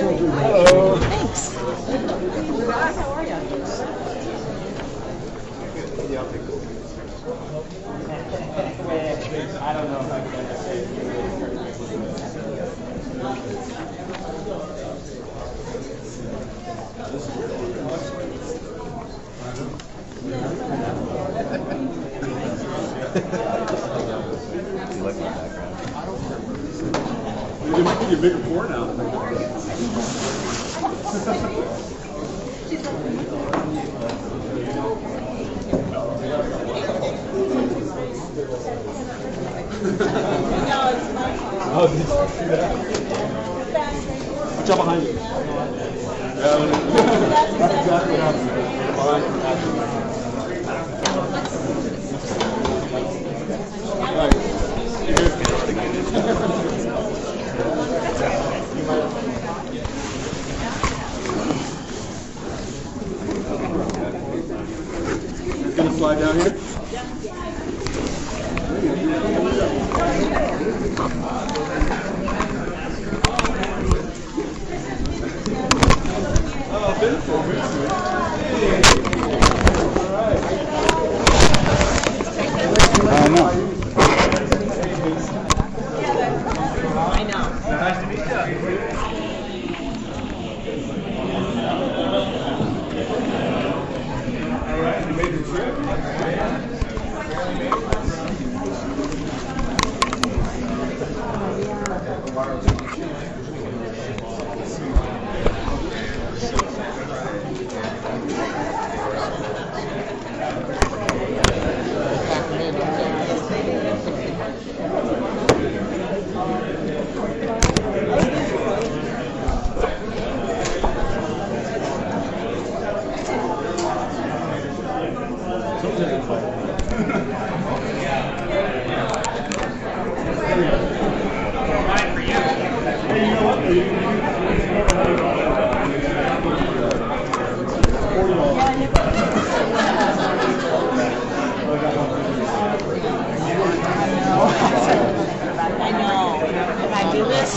Hello. Thanks. How are you? I don't know if I can say it. You like my background? You might give you a bigger pour now. Oh, did you see that? Watch out behind you. That's exactly what happened. It's going to slide down here? Oh, beautiful. All right. I know. I know. Nice to meet you. All right, you made the trip. I know. If I do this.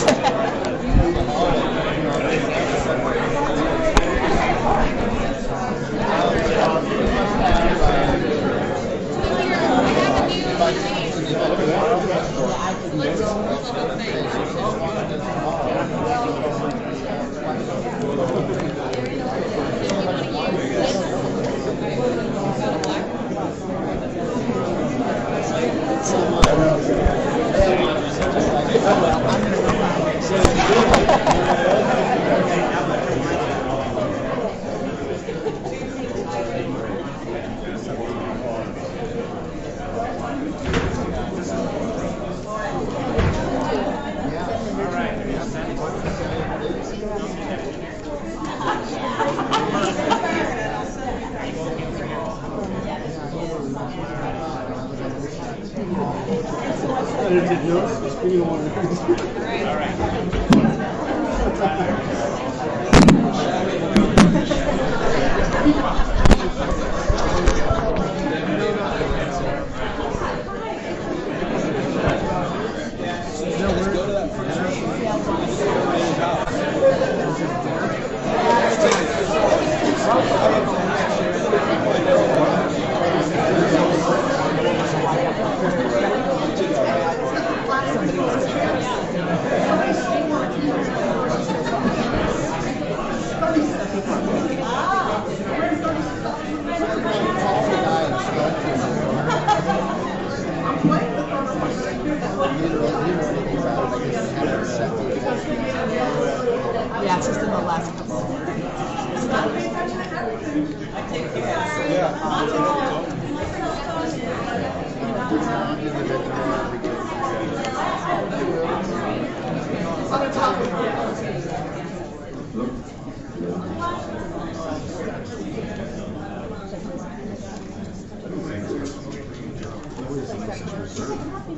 appropriate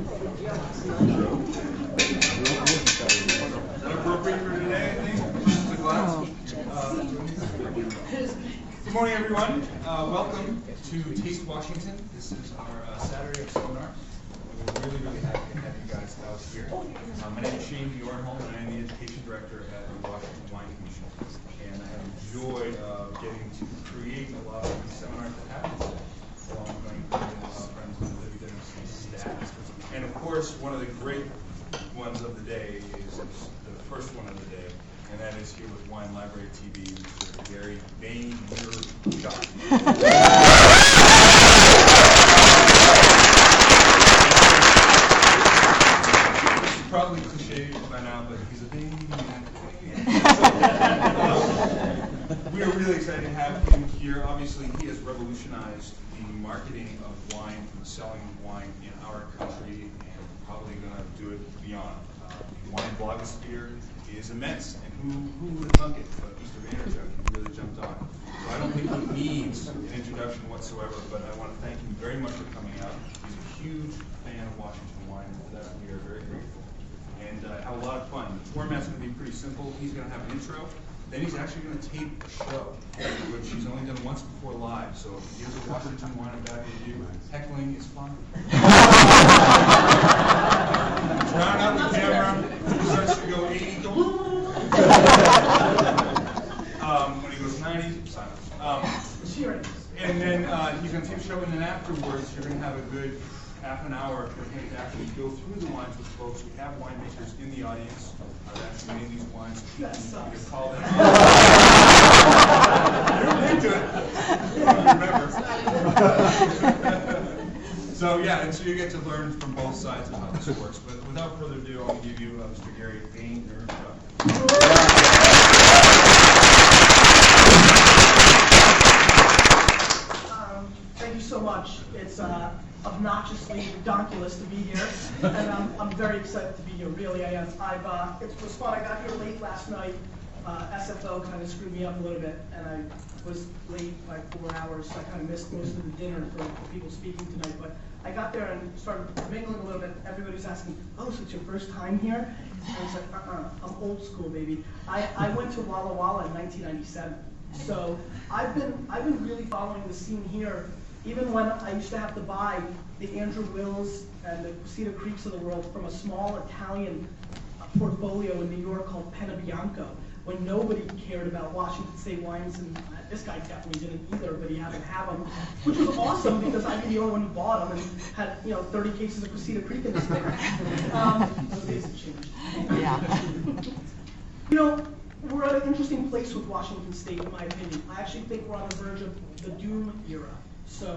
for today, I think. Just a glass. Good morning, everyone. Welcome to Taste Washington. This is our Saturday of seminars. We're really happy to have you guys out here. My name is Shane Bjornholm, and I'm the Education Director at the Washington Wine Commission. And I have enjoyed getting to create a lot of these seminars that happen today. So I'm going to friends with the WWC staff. And of course, one of the great ones of the day is the first one of the day, and that is here with Wine Library TV, Mr. Gary Vaynerchuk. It's probably cliche by now, but he's a baby. We are really excited to have him here. Obviously, he has revolutionized the marketing of wine, the selling of wine in our country, and probably going to do it beyond. The wine blogosphere is immense, and who would have thunk it? But Mr. Vaynerchuk, he really jumped on. So I don't think he needs an introduction whatsoever, but I want to thank him very much for coming out. He's a huge fan of Washington wine, and for that we are very grateful. And have a lot of fun. The format's going to be pretty simple. He's going to have an intro. Then he's actually going to tape a show, which he's only done once before live. So if he gives a Washington wine a bad review, heckling is fun. Drown out the camera. He starts to go 80. When he goes 90, silence. And then he's going to tape a show, and then afterwards you're going to have a good half an hour for him to actually go through the wines with folks. We have winemakers in the audience that actually made these wines. You can call them out. You're into it. So yeah, and so you get to learn from both sides of how this works. But without further ado, I'll give you Mr. Gary Vaynerchuk. Thank you so much. It's obnoxiously redonkulous to be here, and I'm very excited to be here. Really, I am. It was fun. I got here late last night. SFO kind of screwed me up a little bit, and I was late by 4 hours, so I kind of missed most of the dinner for people speaking tonight. But I got there and started mingling a little bit. Everybody was asking, "Oh, so it's your first time here?" And I was like, I'm old school, baby. I went to Walla Walla in 1997, so I've been really following the scene here. Even when I used to have to buy the Andrew Wills and the Cedar Creeks of the world from a small Italian portfolio in New York called Penabianco, when nobody cared about Washington State wines, and this guy definitely didn't either, but he happened to have them, which was awesome because I'd be the only one who bought them and had 30 cases of Cedar Creek in this thing. Those days have changed. Yeah. We're at an interesting place with Washington State, in my opinion. I actually think we're on the verge of the doom era. So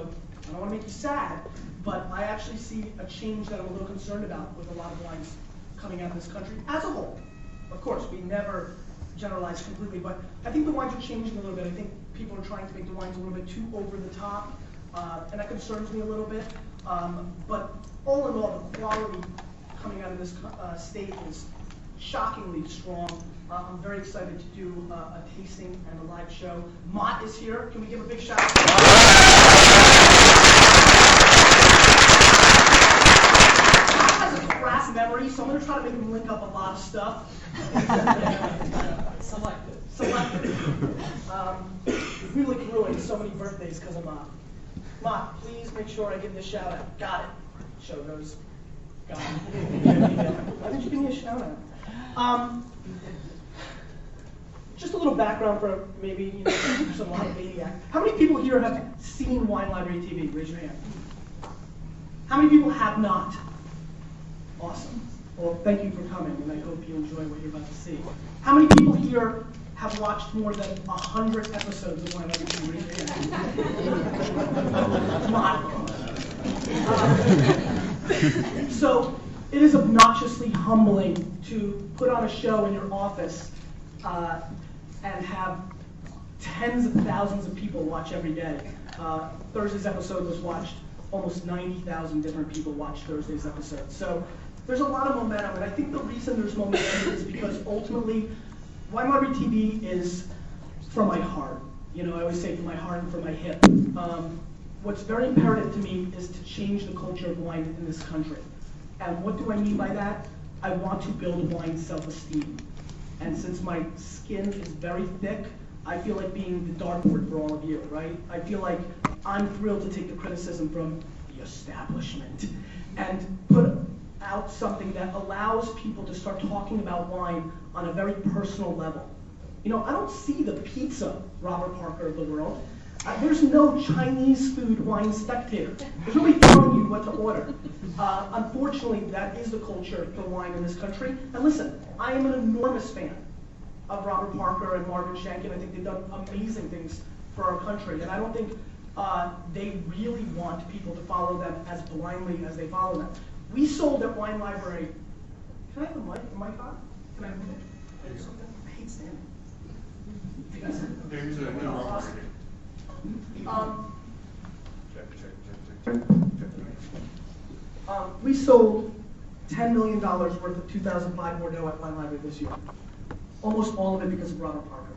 I don't want to make you sad, but I actually see a change that I'm a little concerned about with a lot of wines coming out of this country as a whole. Of course, we never generalize completely, but I think the wines are changing a little bit. I think people are trying to make the wines a little bit too over the top, and that concerns me a little bit. But all in all, the quality coming out of this state is shockingly strong. I'm very excited to do a tasting and a live show. Mott is here. Can we give a big shout out to Mott? Mott has a crap memory, so I'm going to try to make him link up a lot of stuff. Selective. We like ruined so many birthdays because of Mott. Mott, please make sure I give this shout out. Got it. Show goes. Got it. Why didn't you give me a shout out? Just a little background for maybe some wine maniac. How many people here have seen Wine Library TV? Raise your hand. How many people have not? Awesome. Well, thank you for coming, and I hope you enjoy what you're about to see. How many people here have watched more than 100 episodes of Wine Library TV? Raise your hand. So it is obnoxiously humbling to put on a show in your office and have tens of thousands of people watch every day. Thursday's episode was watched, almost 90,000 different people watched Thursday's episode. So there's a lot of momentum, and I think the reason there's momentum is because ultimately, Wine Library TV is from my heart. I always say from my heart and from my hip. what's very imperative to me is to change the culture of wine in this country. And what do I mean by that? I want to build wine self-esteem. And since my skin is very thick, I feel like being the dartboard for all of you, right? I feel like I'm thrilled to take the criticism from the establishment and put out something that allows people to start talking about wine on a very personal level. You know, I don't see the pizza Robert Parker of the world. There's no Chinese food wine spectator. There's nobody telling you what to order. Unfortunately, that is the culture for wine in this country. And listen, I am an enormous fan of Robert Parker and Marvin Shank, and I think they've done amazing things for our country. And I don't think they really want people to follow them as blindly as they follow them. We sold at Wine Library. Can I have the mic? The mic on? Can I have it? I hate standing. You guys have it? Here's a new Awesome. We sold $10 million worth of 2005 Bordeaux at Wine Library this year. Almost all of it because of Robert Parker.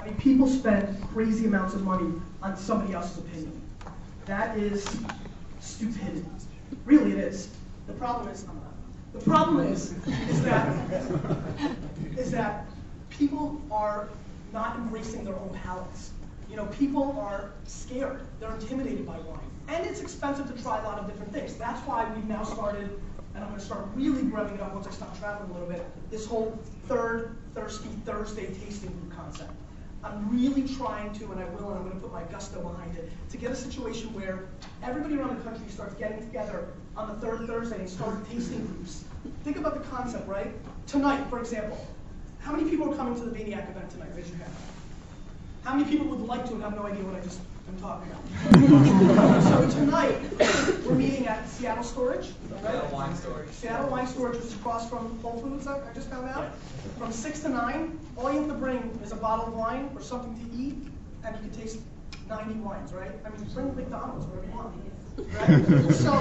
I mean, people spend crazy amounts of money on somebody else's opinion. That is stupidity. Really, it is. The problem is that people are not embracing their own palates. You know, people are scared. They're intimidated by wine. And it's expensive to try a lot of different things. That's why we've now started, and I'm going to start really revving it up once I stop traveling a little bit, this whole Thirsty Thursday tasting group concept. I'm really trying to, and I will, and I'm going to put my gusto behind it, to get a situation where everybody around the country starts getting together on the third Thursday and start tasting groups. Think about the concept, right? Tonight, for example, how many people are coming to the Vaynerchuk event tonight? Raise your hand. How many people would like to and have no idea what I just am talking about? So tonight, we're meeting at Seattle Storage. Right? Seattle Wine Storage. Seattle Wine Storage, which is across from Whole Foods, I just found out. From 6 to 9, all you have to bring is a bottle of wine or something to eat, and you can taste 90 wines, right? I mean, bring McDonald's, whatever you want. Right? So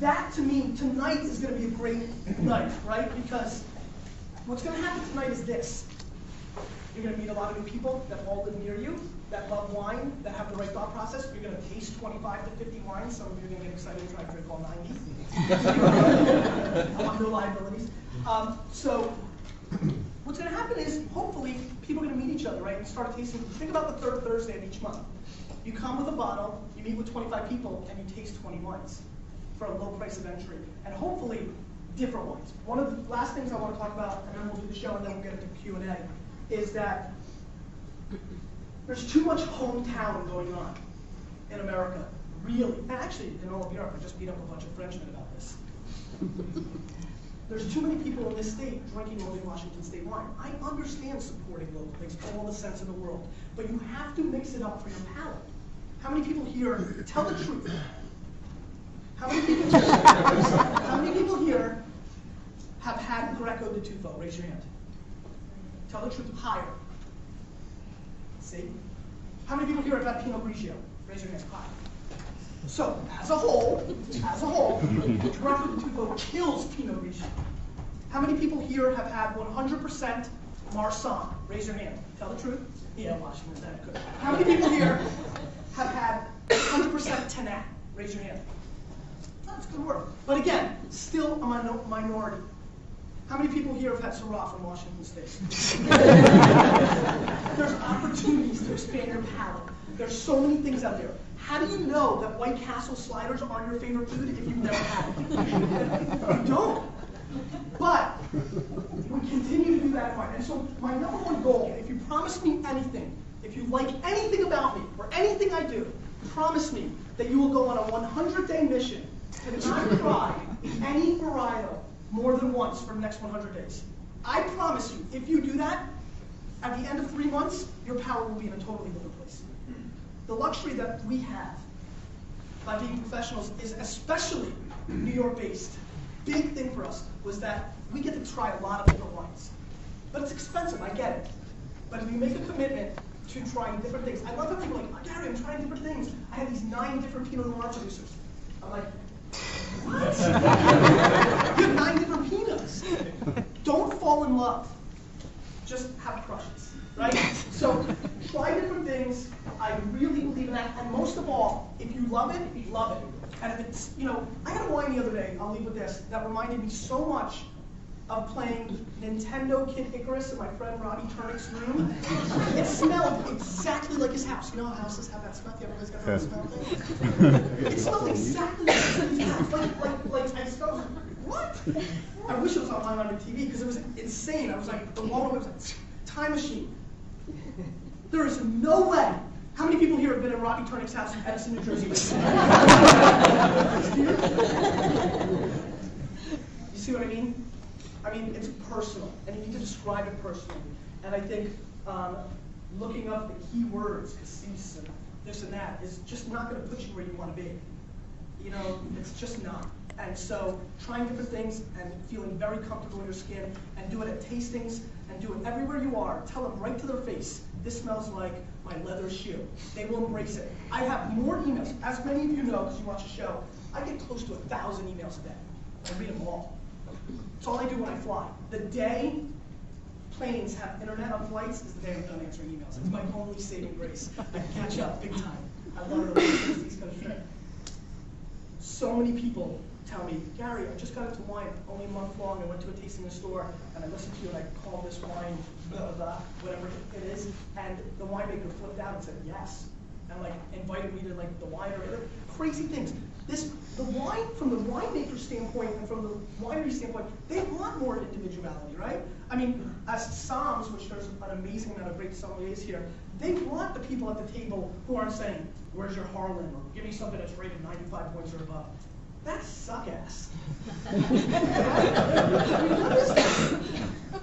that, to me, tonight is going to be a great night, right? Because what's going to happen tonight is this. You're going to meet a lot of new people that all live near you, that love wine, that have the right thought process. You're going to taste 25 to 50 wines. Some of you are going to get excited and try to drink all 90. I want no liabilities. So what's going to happen is, hopefully, people are going to meet each other, right, and start tasting. Think about the third Thursday of each month. You come with a bottle, you meet with 25 people, and you taste 20 wines for a low price of entry. And hopefully, different wines. One of the last things I want to talk about, and then we'll do the show, and then we'll get into Q&A, is that there's too much hometown going on in America, really. And actually, in all of Europe, I just beat up a bunch of Frenchmen about this. There's too many people in this state drinking only Washington State wine. I understand supporting local. It makes all the sense in the world. But you have to mix it up for your palate. How many people here, tell the truth, how many people here have had Greco de Tufo? Raise your hand. Tell the truth, higher. See? How many people here have had Pinot Grigio? Raise your hand, high. So, as a whole, Greco de Tufo kills Pinot Grigio. How many people here have had 100% Marsanne? Raise your hand. Tell the truth. Yeah, Washington's that good. How many people here have had 100% Tannat? Raise your hand. That's good work. But again, still a minority. How many people here have had Syrah from Washington State? There's opportunities to expand your palate. There's so many things out there. How do you know that White Castle sliders aren't your favorite food if you've never had it? You don't. But we continue to do that in mind. And so my number one goal, if you promise me anything, if you like anything about me or anything I do, promise me that you will go on a 100-day mission to not try any varietal more than once for the next 100 days. I promise you, if you do that, at the end of 3 months, your palate will be in a totally different place. The luxury that we have by being professionals is, especially New York-based, big thing for us was that we get to try a lot of different wines. But it's expensive, I get it. But if you make a commitment to trying different things, I love how people are like, oh, Gary, I'm trying different things. I have these 9 different Pinot Noir producers. I'm like, what? You have 9 different Pinots. Don't fall in love. Just have crushes, right? So try different things. I really believe in that. And most of all, if you love it, you love it. And if it's, I had a wine the other day, I'll leave with this, that reminded me so much of playing Nintendo Kid Icarus in my friend Robbie Turnick's room. It smelled exactly like his house. You know how houses have that smell? Everybody's got that smell thing? It smelled exactly like his house. Like I smelled, what? I wish it was online on the TV because it was insane. I was like, the moment was like, time machine. There is no way. How many people here have been in Robbie Turnick's house in Edison, New Jersey? You see what I mean? I mean, it's personal, and you need to describe it personally. And I think looking up the key words, cassis and this and that, is just not going to put you where you want to be. It's just not. And so trying different things and feeling very comfortable in your skin and do it at tastings and do it everywhere you are. Tell them right to their face, this smells like my leather shoe. They will embrace it. I have more emails. As many of you know, because you watch the show, I get close to 1,000 emails a day. I read them all. It's all I do when I fly. The day planes have internet on flights is the day I'm done answering emails. It's my only saving grace. I catch up big time. I love it. These kind of shit. So many people tell me, Gary, I just got into wine only a month long. I went to a tasting in the store and I listened to you and I called this wine, blah, blah, whatever it is. And the winemaker flipped out and said yes. And invited me to the wine or crazy things. The wine, from the winemaker standpoint and from the winery standpoint, they want more individuality, right? I mean, as Psalms, which there's an amazing amount of great sommeliers here, they want the people at the table who aren't saying, where's your Harlan? Or give me something that's rated 95 points or above. That's suck ass.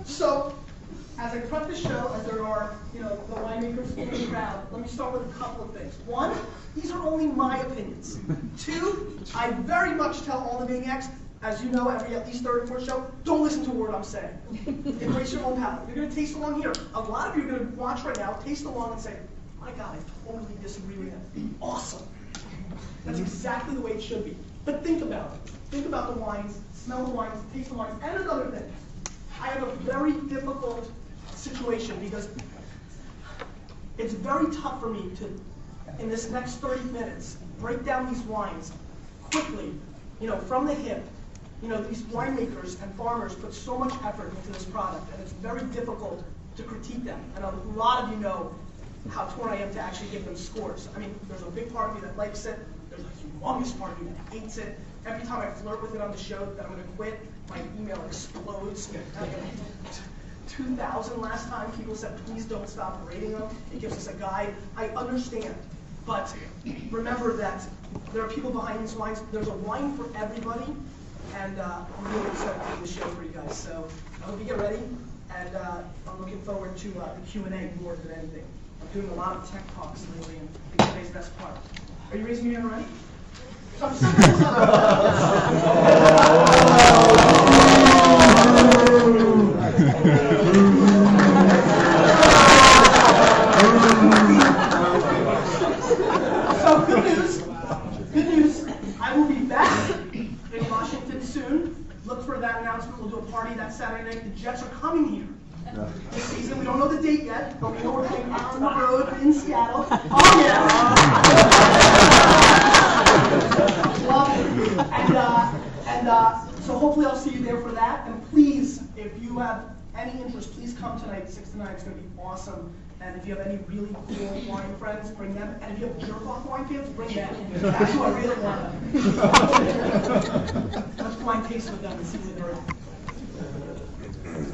So, as I prep the show, as there are, the winemakers in the crowd, let me start with a couple of things. One, these are only my opinions. Two, I very much tell all the maniacs, as you know, every at least third or fourth show, don't listen to a word I'm saying. Embrace your own palate. You're going to taste along here. A lot of you are going to watch right now, taste along and say, my God, I totally disagree with that. Awesome. That's exactly the way it should be. But think about it. Think about the wines, smell the wines, taste the wines. And another thing, I have a very difficult situation because it's very tough for me to, in this next 30 minutes, break down these wines quickly, from the hip. These winemakers and farmers put so much effort into this product, and it's very difficult to critique them. And a lot of you know how torn I am to actually give them scores. I mean, there's a big part of me that likes it. There's a humongous part of me that hates it. Every time I flirt with it on the show that I'm going to quit, my email explodes. 2,000 last time, people said, please don't stop rating them. It gives us a guide. I understand. But remember that there are people behind these wines. There's a wine for everybody. And I'm really excited to do the show for you guys. So I hope you get ready. And I'm looking forward to the Q&A more than anything. I'm doing a lot of tech talks lately, and I think today's best part. Are you raising your hand already? So I'm setting this So good news. I will be back in Washington soon. Look for that announcement. We'll do a party that Saturday night. The Jets are coming here. This season, we don't know the date yet, but we know we're going on the road in Seattle. Oh yeah! And so hopefully I'll see you there for that. And please, if you have any interest, please come tonight, 6 to 9. It's going to be awesome. And if you have any really cool wine friends, bring them. And if you have jerk-off wine fans, bring them. That's who I really want. Let's blind taste with them and see what they're.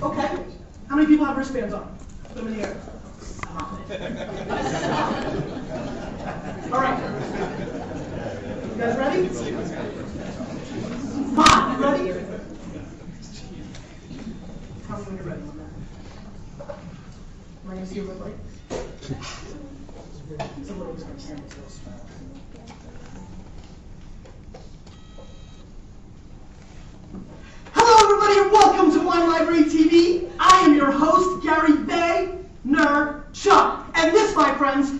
Okay. How many people have wristbands on? Put them in the air. All right. You guys ready? Ma, you ready? Tell me when you're ready. Am I going to see your red light? It's a little expensive. Hello, everybody, and welcome to Wine Library TV. I am your host, Gary Vaynerchuk. And this, my friends,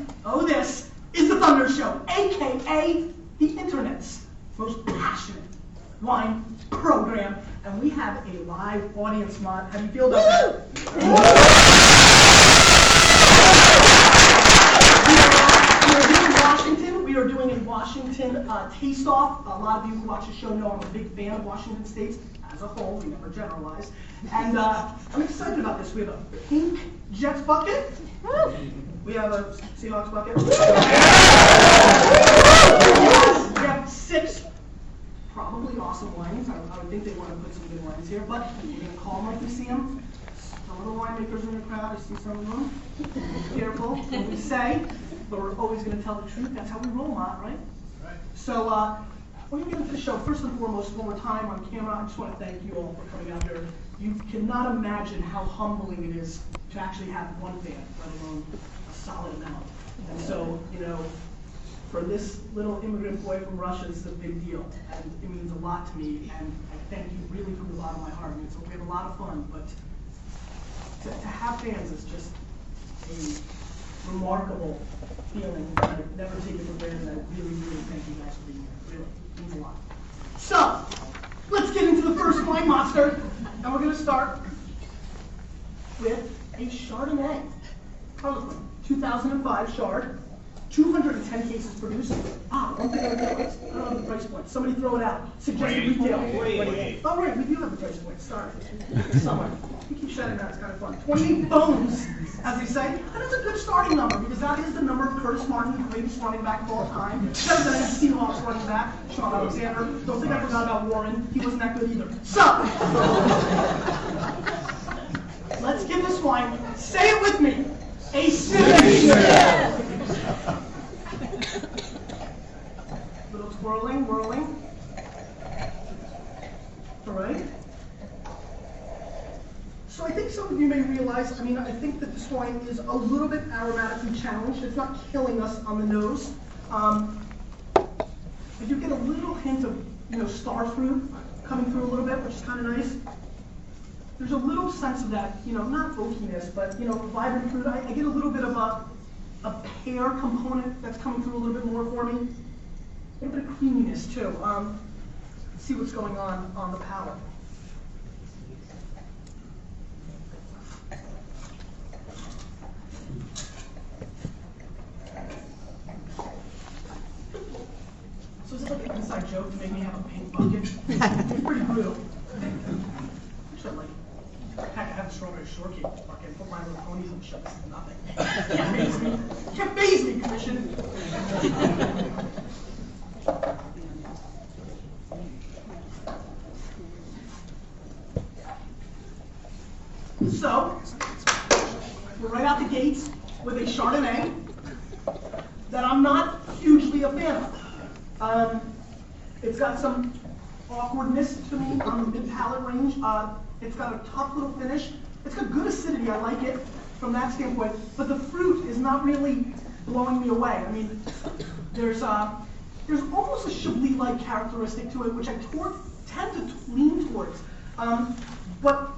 this is the Thunder Show, a.k.a. the Internet's most passionate wine program. And we have a live audience, Mod. How do you feel about that? Washington Taste Off. A lot of you who watch the show know I'm a big fan of Washington State's as a whole. We never generalize. And I'm excited about this. We have a pink Jets bucket. We have a Seahawks bucket. We have 6 probably awesome wines. I would think they want to put some good wines here, but we're going to call them like we see them. Some of the winemakers in the crowd, I see some of them. Be careful what we say, but we're always going to tell the truth. That's how we roll, Mott, right? So we're going to get into the show. First and foremost, one more time on camera, I just want to thank you all for coming out here. You cannot imagine how humbling it is to actually have one fan, let alone a solid amount. And so, you know, for this little immigrant boy from Russia, it's a big deal, and it means a lot to me, and I thank you really from the bottom of my heart. I mean, so we have a lot of fun, but to have fans is just a remarkable feeling that I never take it for granted, and I really, really thank you guys for being here. Really, it means a lot. So, let's get into the first wine monster, and we're going to start with a Chardonnay. Harlequin, 2005 Chard. 210 cases produced. One thing I would tell is, I don't have the price point. Somebody throw it out. Suggested retail. Oh, right, we do have the price point. Sorry. Somewhere. We keep shouting that. It's kind of fun. 28 bones, as they say. And it's a good starting number because that is the number of Curtis Martin, the greatest running back of all time. Better than any Seahawks running back, Sean Alexander. Don't think I forgot about Warren. He wasn't that good either. So, let's give this wine, say it with me, a sip. Little twirling, whirling. All right. So I think some of you may realize, I think that this wine is a little bit aromatically challenged. It's not killing us on the nose. I do get a little hint of, star fruit coming through a little bit, which is kind of nice. There's a little sense of that, not oakiness, but, vibrant fruit. I get a little bit of a pear component that's coming through a little bit more for me. A little bit of creaminess too. Let's see what's going on the palate. So is it like an inside joke to make me have a pink bucket? It's pretty brutal. Actually, heck, I have a strawberry shortcake bucket. Put my little ponies on the shelf. This is nothing. Can't faze me. Can't faze me, Commission. So, we're right out the gates with a Chardonnay that I'm not hugely a fan of. It's got some awkwardness to me on the mid-palate range. It's got a tough little finish. It's got good acidity, I like it from that standpoint, but the fruit is not really blowing me away. There's almost a Chablis-like characteristic to it, which I tend to lean towards. But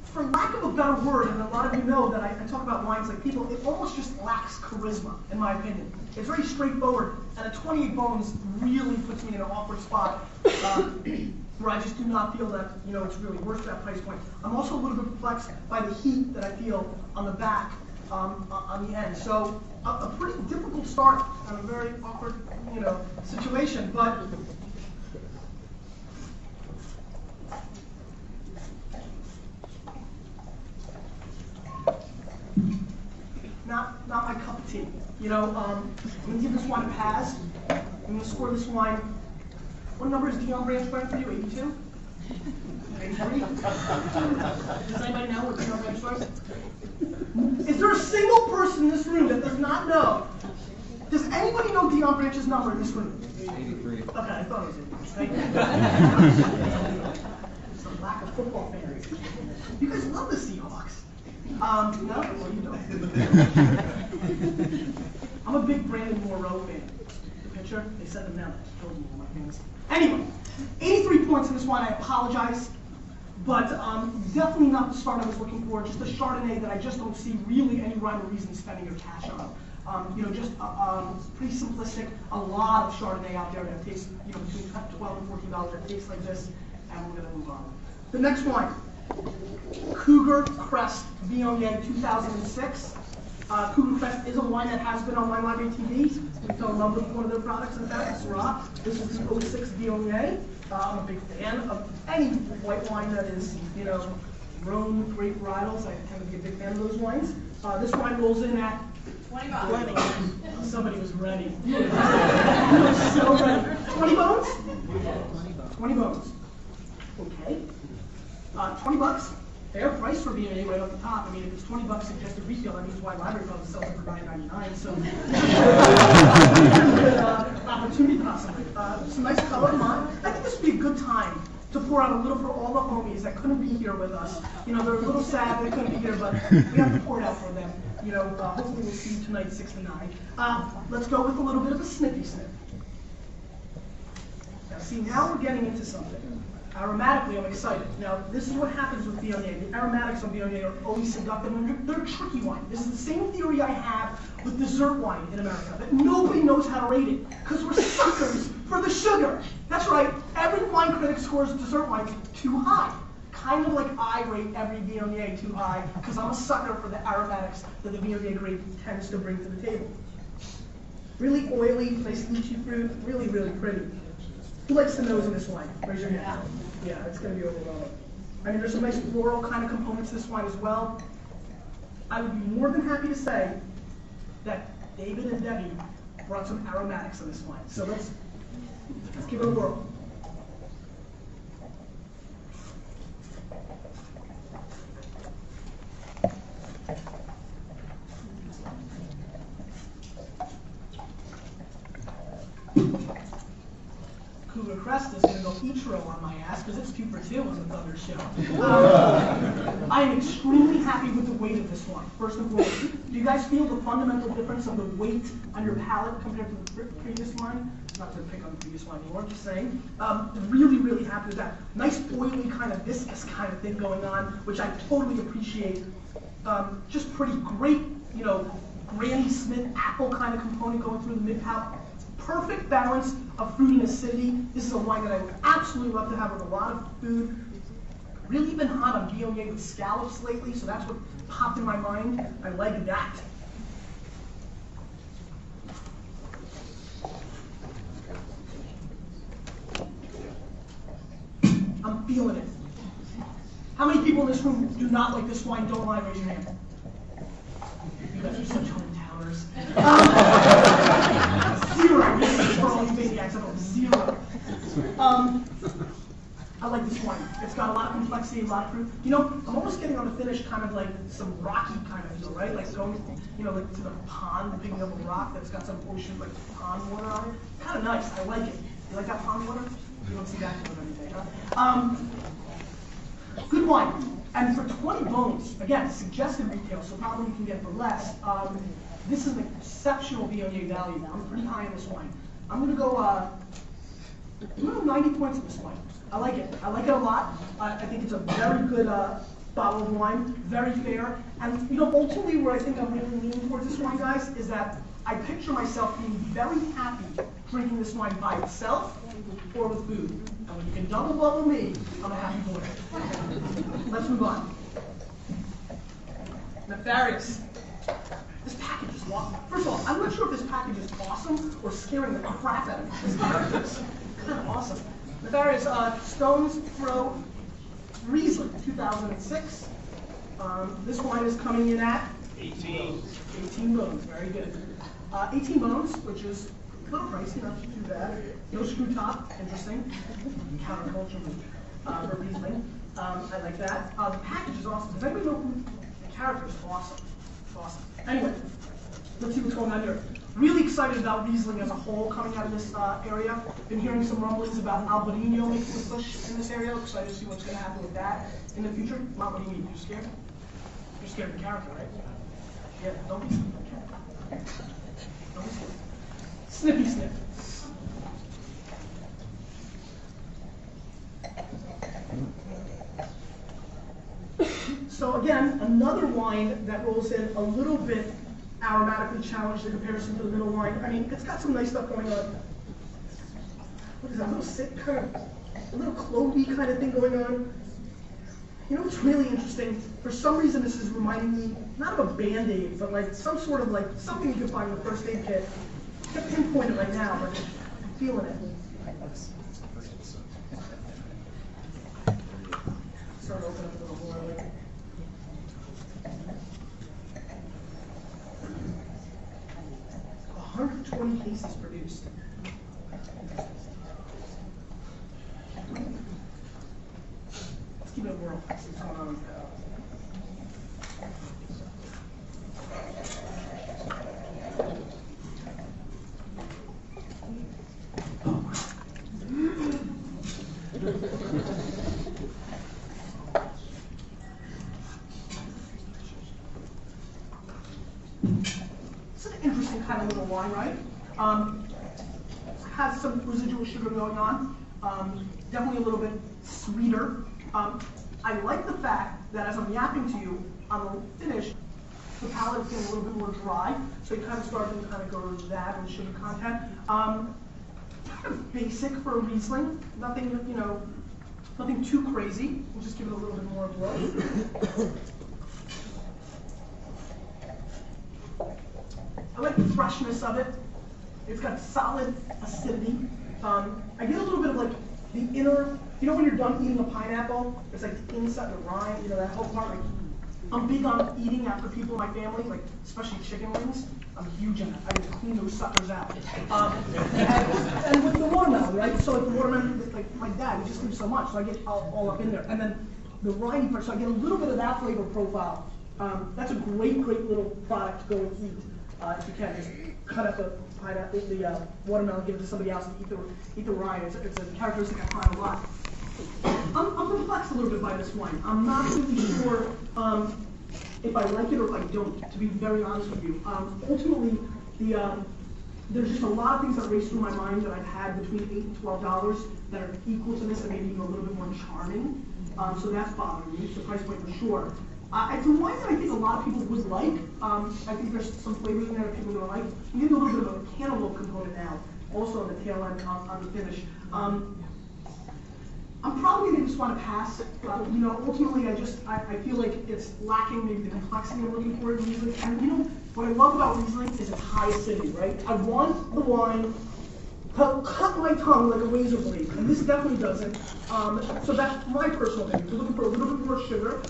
for lack of a better word, and a lot of you know that I talk about wines like people, it almost just lacks charisma, in my opinion. It's very straightforward, and a 28 bones really puts me in an awkward spot where I just do not feel that it's really worth that price point. I'm also a little bit perplexed by the heat that I feel on the back, on the end. So a pretty difficult start on a very awkward situation, but not my cup of tea. I'm going to give this wine a pass. I'm going to score this wine. What number is Dion Branch wearing for you? 82? 83? Does anybody know what Dion Branch was? Is there a single person in this room that does not know? Does anybody know Dion Branch's number in this room? 83. Okay, I thought it was 83. Thank you. It's a lack of football fans. You guys love the Seahawks. No? Well, you don't. I'm a big Brandon Moreau fan. The pitcher, they said him down. That killed me on my fingers. Anyway, 83 points in this one. I apologize. But definitely not the start I was looking for. Just a Chardonnay that I just don't see really any rhyme or reason spending your cash on. Just pretty simplistic. A lot of Chardonnay out there that tastes, between $12 and $14 that tastes like this. And we're going to move on. The next one, Cougar Crest Viognier 2006. Cougar Crest is a wine that has been on Wine Library TV. We fell in love with one of their products, in fact, it's Syrah. This is the 06 Viognier. I'm a big fan of any white wine that is, you know, Rhone grape varietals. I tend to be a big fan of those wines. This wine rolls in at 20 bucks. Somebody was ready. You were so ready. 20 bones? 20 bones. Okay. 20 bucks. Fair price for Viognier right off the top. I mean, if it's 20 bucks suggested retail, that means Wine Library probably sells it for $9.99. So, good opportunity possibly. Some nice color in mine. I think this would be a good time to pour out a little for all the homies that couldn't be here with us. You know, they're a little sad they couldn't be here, but we have to pour it out for them. You know, hopefully we'll see you tonight at 6 to 9. Let's go with a little bit of a snippy snip. Now, see, now we're getting into something. Aromatically, I'm excited. Now, this is what happens with Viognier. The aromatics on Viognier are always seductive, and they're a tricky wine. This is the same theory I have with dessert wine in America, that nobody knows how to rate it, because we're suckers for the sugar. That's right, every wine critic scores dessert wines too high. Kind of like I rate every Viognier too high, because I'm a sucker for the aromatics that the Viognier grape tends to bring to the table. Really oily, nice lychee fruit, really, really pretty. Who likes the nose in this wine? Raise your hand. Yeah, it's going to be overwhelming. I mean, there's some nice floral kind of components to this wine as well. I would be more than happy to say that David and Debbie brought some aromatics in this wine. So let's give it a whirl. Cougar Crest is going to go Ichiro on my ass because it's 2 for 2 on the Thunder show. I am extremely happy with the weight of this one, first and foremost. Do you guys feel the fundamental difference of the weight on your palate compared to the previous wine? Not to pick on the previous wine anymore, I'm just saying. Really, really happy with that. Nice oily kind of viscous kind of thing going on, which I totally appreciate. Just pretty great, you know, Granny Smith apple kind of component going through the mid-palate. Perfect balance of fruit and acidity. This is a wine that I would absolutely love to have with a lot of food. Really been hot on Viognier with scallops lately, so that's what popped in my mind. I like that. I'm feeling it. How many people in this room do not like this wine? Don't lie, raise your hand. You guys are such hometowners. Zero. This is for all you maniacs. I don't 0. I like this wine. It's got a lot of complexity, a lot of fruit. You know, I'm almost getting on the finish kind of like some rocky kind of feel, right? Like going, you know, like to the pond, picking up a rock that's got some ocean, like pond water on it. Kind of nice. I like it. You like that pond water? You don't see that every day, huh? Good wine. And for 20 bones, again, suggested retail, so probably you can get for less. This is an exceptional Viognier value. I'm pretty high on this wine. I'm going to go 90 points on this wine. I like it. I like it a lot. I think it's a very good bottle of wine, very fair. And you know, ultimately where I think I'm really leaning towards this wine, guys, is that I picture myself being very happy drinking this wine by itself or with food. And when you can double bubble me, I'm a happy boy. Let's move on. Nefarious. This package is awesome. First of all, I'm not sure if this package is awesome or scaring the crap out of me. This package is kind of awesome. Nefarious Stone's Throw Riesling, 2006. This wine is coming in at 18 bones. Very good. 18 bones, which is a little pricey, not too bad. No screw top, interesting. Counterculture for Riesling. I like that. The package is awesome. Does anybody know who the character is? Awesome. It's awesome. Anyway, let's see what's going on here. Really excited about Riesling as a whole coming out of this area. Been hearing some rumblings about Albarino making a push in this area. Excited to see what's going to happen with that in the future. Mom, what do you mean? You scared? You're scared of the character, right? Yeah, don't be scared. Don't be scared. Snippy snip. So again, another wine that rolls in a little bit aromatically challenged in comparison to the middle wine. I mean, it's got some nice stuff going on. What is that? A little sick kind of, a little clovey kind of thing going on. You know what's really interesting? For some reason, this is reminding me not of a Band-Aid, but like some sort of like something you can find in the first aid kit. I can't pinpoint it right now, but I'm feeling it. Start to open up a little more. Like, 120 cases produced. Let's give it a whirl. See what's going on. It's an interesting kind of little wine, right? Has some residual sugar going on. Definitely a little bit sweeter. I like the fact that as I'm yapping to you, on the finish, the palate is getting a little bit more dry, so you kind of start to kind of go to that and sugar content. Kind of basic for a Riesling. Nothing, you know, nothing too crazy. We'll just give it a little bit more blow. I like the freshness of it. It's got solid acidity. I get a little bit of like the inner, you know when you're done eating a pineapple, it's like the inside, the rind, you know, that whole part. Like, I'm big on eating after people in my family, like especially chicken wings. I'm huge on it. I can clean those suckers out. And with the watermelon, right? So like the watermelon, like my dad, he just leaves so much, so I get all up in there. And then the rindy part, so I get a little bit of that flavor profile. That's a great little product to go and eat. If you can, just cut up the pineapple, the watermelon, give it to somebody else, and eat the rind. It's a characteristic I find a lot. I'm perplexed a little bit by this wine. I'm not really sure if I like it or if I don't, to be very honest with you. Ultimately, there's just a lot of things that race through my mind that I've had between $8 and $12 that are equal to this and maybe even a little bit more charming. So that's bothering me. It's the price point for sure. It's a wine that I think a lot of people would like. I think there's some flavors in there that people don't like. I'm getting a little bit of a cantaloupe component now, also on the tail end on the finish. I'm probably going to just want to pass. You know, ultimately, I feel like it's lacking maybe the complexity I'm looking for in Riesling. And you know, what I love about Riesling is its high acidity, right? I want the wine to cut my tongue like a razor blade, and this definitely doesn't. So that's my personal thing. If you're looking for a little bit more sugar,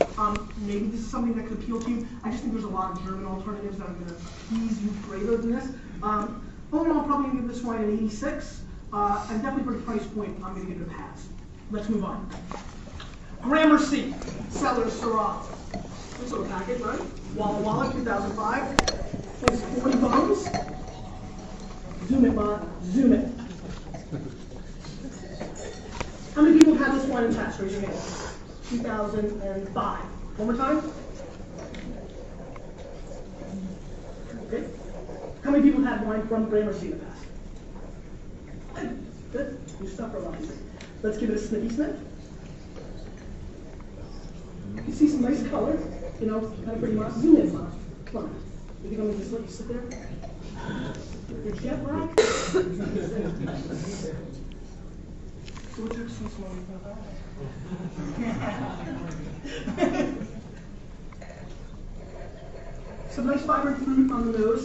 maybe this is something that could appeal to you. I just think there's a lot of German alternatives that are going to please you greater than this. Overall, I'm probably going to give this wine an 86, and definitely for the price point, I'm going to give it a pass. Let's move on. Gramercy, Cellar Syrah. This little package, right? Walla Walla, 2005. It's 40 bones. Zoom it, Ma. Zoom it. How many people have had this wine in test? Raise your hand. 2005. One more time. Okay. How many people have had wine from Gramercy in the past? Good. Good. You suffer a lot. Let's give it a sniffy sniff. You can see some nice color. You know, kind of pretty much. Zoom in, Ma. Come on. You think I'm going to just let you sit there? Your jet lag? So what took so long for that? Some nice vibrant fruit on the nose.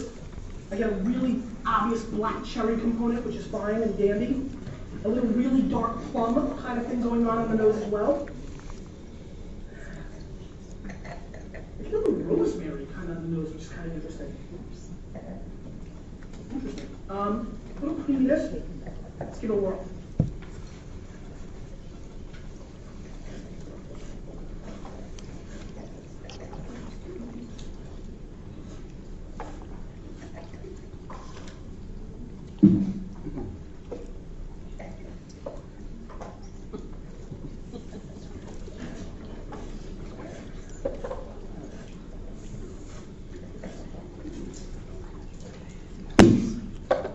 I get a really obvious black cherry component, which is fine and dandy. A little really dark plum kind of thing going on in the nose as well. I get a little rosemary kind of on the nose, which is kind of interesting. Interesting. A little creaminess. Let's give it a whirl.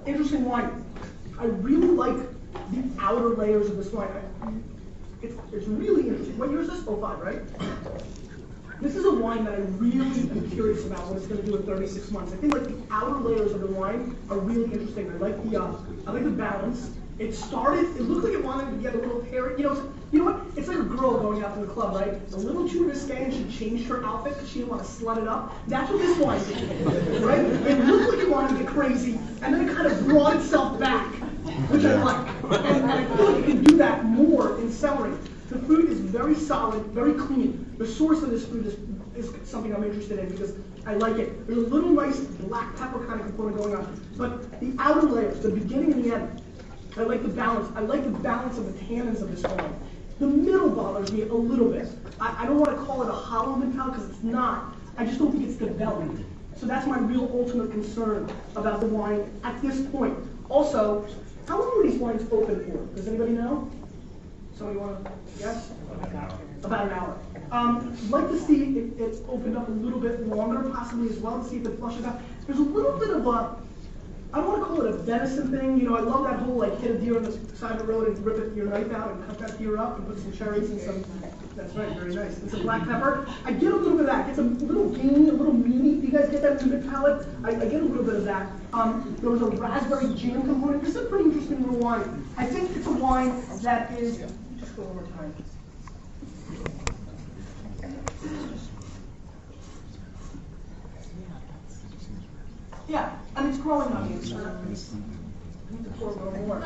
Interesting wine. I really like the outer layers of this wine. It's really interesting. What year is this? 05, right? This is a wine that I really am curious about what it's going to do in 36 months. I think like the outer layers of the wine are really interesting. I like the balance. It looked like it wanted to get a little hairy. You know what? It's like a girl going out to the club, right? It's a little too risque and she changed her outfit because she didn't want to slut it up. That's what this wine did, right? It looked like it wanted to get crazy, and then it kind of brought itself back, which I like. And I feel like you can do that more in cellaring. The food is very solid, very clean. The source of this food is something I'm interested in because I like it. There's a little nice black pepper kind of component going on. But the outer layers, the beginning and the end, I like the balance. I like the balance of the tannins of this wine. The middle bothers me a little bit. I don't want to call it a hollow mid-palate because it's not. I just don't think it's developed. So that's my real ultimate concern about the wine at this point. Also, how long were these wines open for? Does anybody know? Somebody want to guess? About an hour. I'd like to see it opened up a little bit longer, possibly as well, to see if it flushes out. There's a little bit of a, I don't want to call it a venison thing. You know, I love that whole like hit a deer on the side of the road and rip your knife out and cut that deer up and put some cherries and some. That's right, very nice. And some black pepper. I get a little bit of that. It's a little gamey, a little meaty. Do you guys get that in the mid palate? I get a little bit of that. There was a raspberry jam component. This is a pretty interesting little wine. I think it's a wine that is. Let me just go one more time. Yeah, and it's growing on me. I need to pour a little more.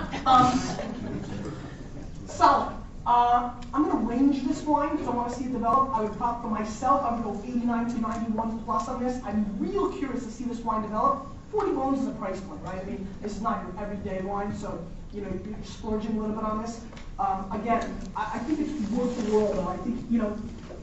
Solid. I'm going to range this wine because I want to see it develop. I would pop for myself. I'm going to go 89 to 91 plus on this. I'm real curious to see this wine develop. 40 bones is a price point, right? I mean, this is not your everyday wine, so you know you're splurging a little bit on this. Again, I think it's worth the world, though. I think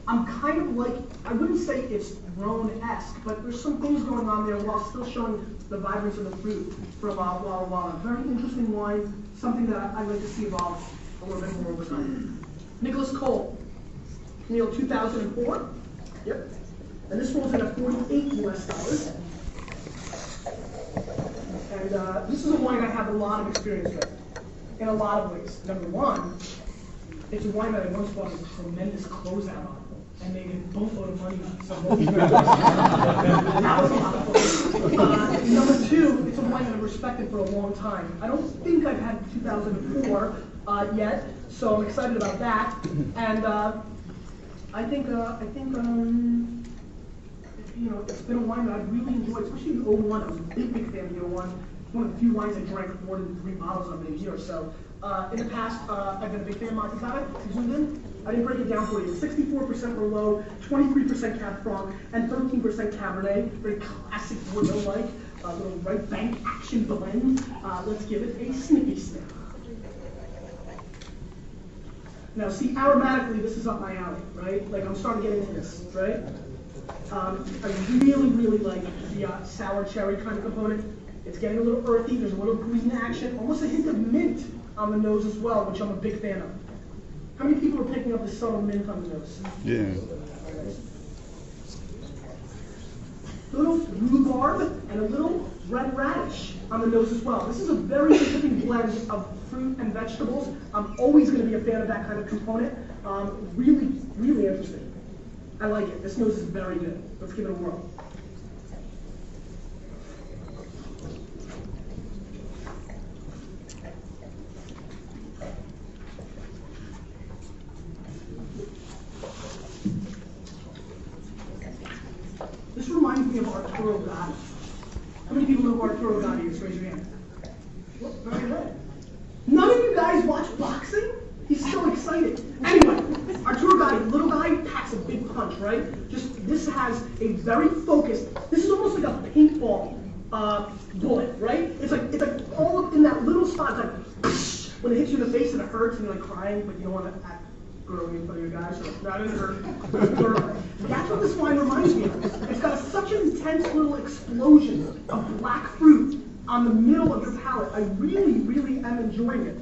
I'm kind of like, I wouldn't say it's Rhone-esque, but there's some things going on there while still showing the vibrance of the fruit from Walla Walla. Very interesting wine, something that I'd like to see evolve a little bit more over time. Nicholas Cole, Camille 2004. Yep. And this rolls in at $48 US. And this is a wine I have a lot of experience with, in a lot of ways. Number one, it's a wine that I once bought a tremendous closeout on and made a boatload of money on. So that was a lot of fun. Number two, it's a wine that I've respected for a long time. I don't think I've had 2004 yet, so I'm excited about that. And I think you know, it's been a wine that I've really enjoyed, especially in 01. I was a big fan of the 01. It's one of the few wines I drank more than 3 bottles of in a year. So in the past, I've been a big fan of Monte Carlo. I didn't break it down for you. 64% Merlot, 23% Cab Franc, and 13% Cabernet. Very classic Bordeaux-like, little right bank action blend. Let's give it a snippy sniff. Now, see, aromatically, this is up my alley, right? Like, I'm starting to get into this, right? I really, really like the sour cherry kind of component. It's getting a little earthy. There's a little green action, almost a hint of mint on the nose as well, which I'm a big fan of. How many people are picking up the subtle mint on the nose? Yeah. A little rhubarb and a little red radish on the nose as well. This is a very interesting blend of fruit and vegetables. I'm always going to be a fan of that kind of component. Really, really interesting. I like it. This nose is very good. Let's give it a whirl. This reminds me of Arturo Gatti. How many people know who Arturo Gatti is? Raise your hand. Well, very good. None of you guys watch boxing? He's so excited. Anyway, Arturo Gatti, little guy, packs a big punch, right? Just, this has a very focused, this is almost like a paintball bullet, right? It's like all up in that little spot. It's like, when it hits you in the face and it hurts and you're like crying, but you don't want to act girly in front of your guys, so that didn't hurt. That's what this wine reminds me of. It's got such an intense little explosion of black fruit on the middle of your palate. I really, really am enjoying it.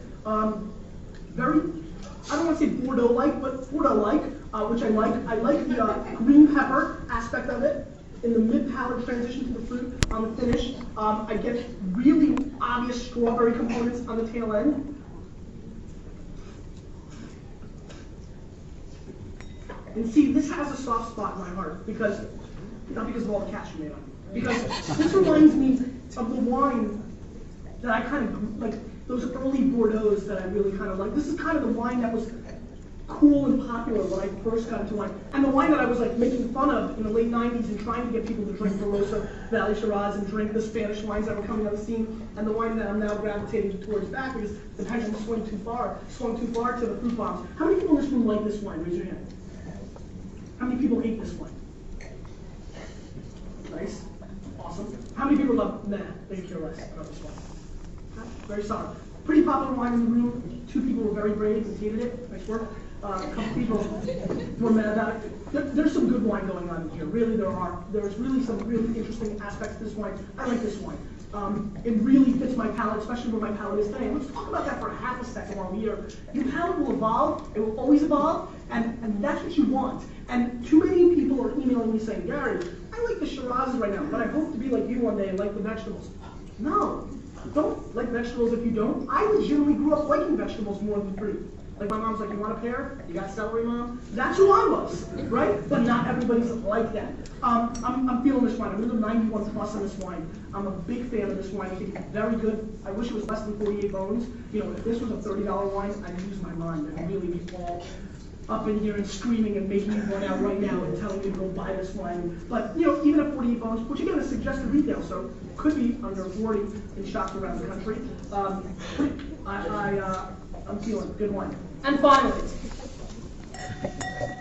Very, I don't want to say Bordeaux-like, but Bordeaux-like, which I like. I like the green pepper aspect of it in the mid-palate transition to the fruit on the finish. I get really obvious strawberry components on the tail end. And see, this has a soft spot in my heart because, not because of all the cash you made on it, because this reminds me of the wine that I kind of, like, those early Bordeaux's that I really kind of like. This is kind of the wine that was cool and popular when I first got into wine. And the wine that I was like making fun of in the late 90s and trying to get people to drink Barossa Valley Shiraz and drink the Spanish wines that were coming on the scene, and the wine that I'm now gravitating towards back because the pendulum swung too far to the fruit bombs. How many people in this room like this wine? Raise your hand. How many people hate this wine? Nice. Awesome. How many people love, nah, they care less about this wine? Very solid. Pretty popular wine in the room. 2 people were very brave and hated it. Nice work. A couple people were mad about it. There's some good wine going on here. Really, there are. There's really some really interesting aspects to this wine. I like this wine. It really fits my palate, especially where my palate is today. Let's talk about that for half a second while we're here. Your palate will evolve. It will always evolve, and that's what you want. And too many people are emailing me saying, Gary, I like the Shirazes right now, but I hope to be like you one day and like the vegetables. No, don't like vegetables if you don't. I legitimately grew up liking vegetables more than fruit. Like my mom's like, you want a pear? You got celery, Mom? That's who I was, right? But not everybody's like that. I'm feeling this wine. I'm into 91 plus on this wine. I'm a big fan of this wine. I think it's very good. I wish it was less than 48 bones. You know, if this was a $30 wine, I'd lose my mind and really be all up in here and screaming and making you run out right now and telling you to go buy this wine. But, you know, even at 48 bones, which again is suggested retail, so could be under 40 in shops around the country. I'm feeling good wine. And finally,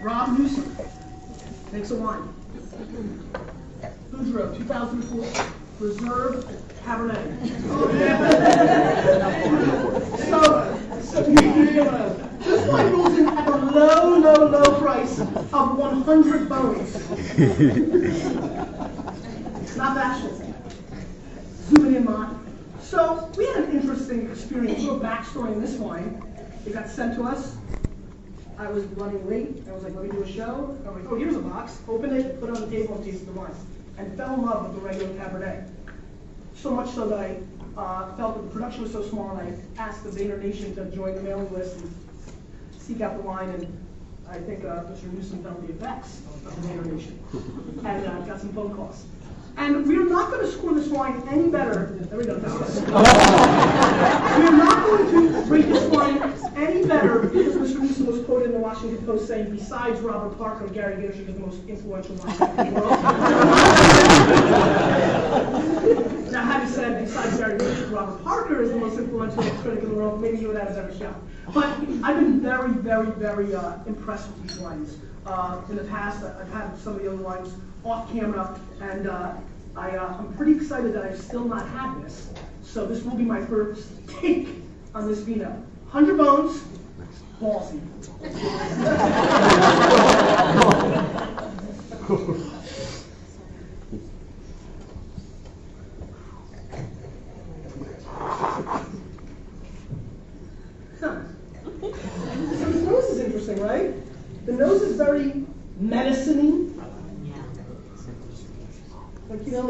Rob Newsom makes a wine. Boudreaux, 2004, Reserve Cabernet. This wine rolls in at a low price of 100 bones. Not bashful. Zooming in mind. So we had an interesting experience, a little backstory in this wine. It got sent to us. I was running late. I was like, let me do a show. I'm like, oh, here's a box. Opened it, put it on the table, and tasted the wine. And fell in love with the regular Cabernet. So much so that I felt that the production was so small, and I asked the Vayner to join the mailing list and seek out the wine. And I think Mr. Newsom felt the effects of the Vayner and got some phone calls. And we are not going to score this wine any better. There we go. We are not going to rate this wine any better because Mr. Newsom was quoted in the Washington Post saying, besides Robert Parker, Gary Vaynerchuk is the most influential winemaker in the world. Now, having said, besides Gary Vaynerchuk, Robert Parker is the most influential critic in the world, maybe you would have his every shot. But I've been very, very, very impressed with these wines. In the past, I've had some of the other wines off camera, and I'm pretty excited that I've still not had this. So this will be my first take on this vino. 100 bones, ballsy. Huh. So the nose is interesting, right? The nose is very medicine-y. Like, you know,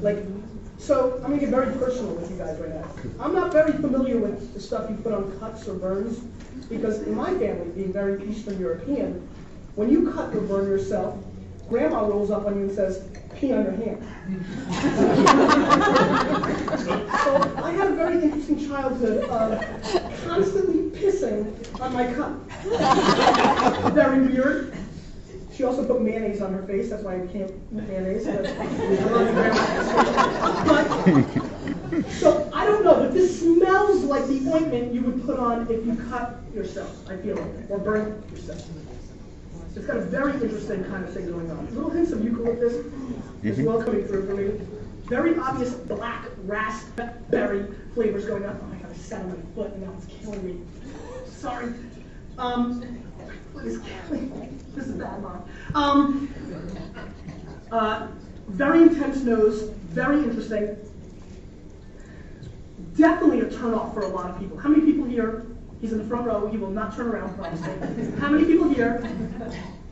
like, so I'm gonna get very personal with you guys right now. I'm not very familiar with the stuff you put on cuts or burns, because in my family, being very Eastern European, when you cut or burn yourself, Grandma rolls up on you and says, pee on your hand. So I had a very interesting childhood of constantly pissing on my cut. Very weird. She also put mayonnaise on her face, that's why I became mayonnaise. But, so I don't know, but this smells like the ointment you would put on if you cut yourself, I feel like, or burn yourself. It's got a very interesting kind of thing going on. Little hints of eucalyptus as well coming through for me. Very obvious black raspberry flavors going on. Oh my god, I sat on my foot and now it's killing me. Sorry. What is killing me? This is bad, Mom. Very intense nose, very interesting. Definitely a turn-off for a lot of people. How many people here, he's in the front row, he will not turn around, promise me. How many people here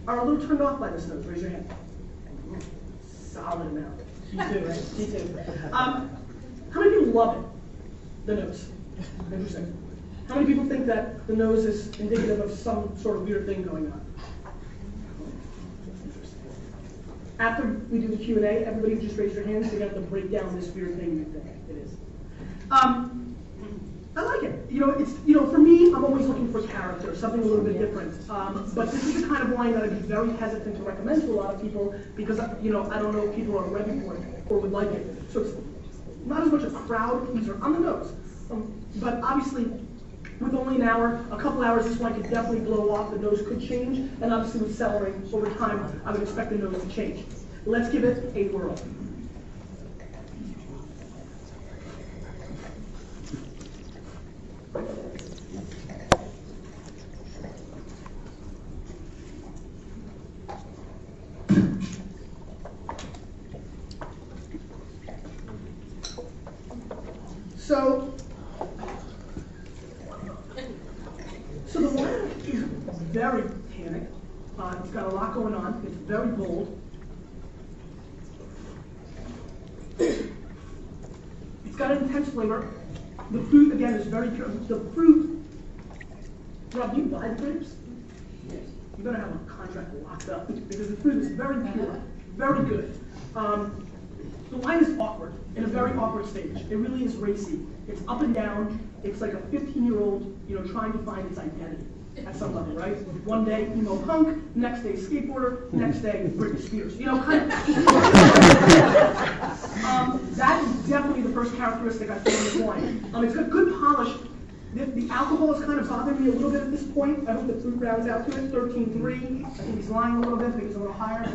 are a little turned off by this nose? Raise your hand. Solid amount. Me too, right? Me too. How many people love it? The nose. Interesting. How many people think that the nose is indicative of some sort of weird thing going on? After we do the Q&A, everybody just raise your hands so you have to break down this weird thing you think it is. I like it. For me, I'm always looking for character, something a little bit different. But this is the kind of wine that I'd be very hesitant to recommend to a lot of people because, I don't know if people are ready for it or would like it. So it's not as much a crowd pleaser on the nose. But obviously, with only an hour, a couple hours, this wine could definitely blow off. The nose could change. And obviously with cellaring over time, I would expect the nose to change. Let's give it a whirl. So the wine is very tannic. It's got a lot going on. It's very bold. It's got an intense flavor. The fruit, again, is very pure. The fruit, Rob, do you buy the grapes? Yes. You better have a contract locked up because the fruit is very pure, very good. The wine is awkward, in a very awkward stage. It really is racy. It's up and down. It's like a 15-year-old, trying to find its identity at some level, right? One day, emo punk, next day skateboarder, next day Britney Spears. Kind of. That is definitely the first characteristic I feel in this wine. It's got good polish. The alcohol is kind of bothering me a little bit at this point. I hope the fruit rounds out to it. 13.3. I think he's lying a little bit. I think he's a little higher.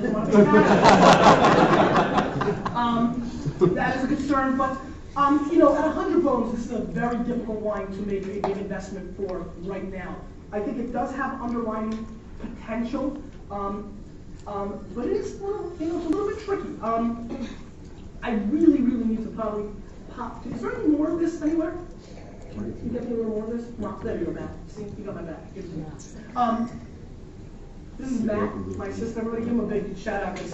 That is a concern. But, at 100 bones, this is a very difficult wine to make a big investment for right now. I think it does have underlying potential, but it is, it's a little bit tricky. I really need to probably pop. Is there any more of this anywhere? Can you get me a little more of this? No, there you go, Matt. See, you got my back. This is Matt, my assistant. Everybody give him a big shout out. There's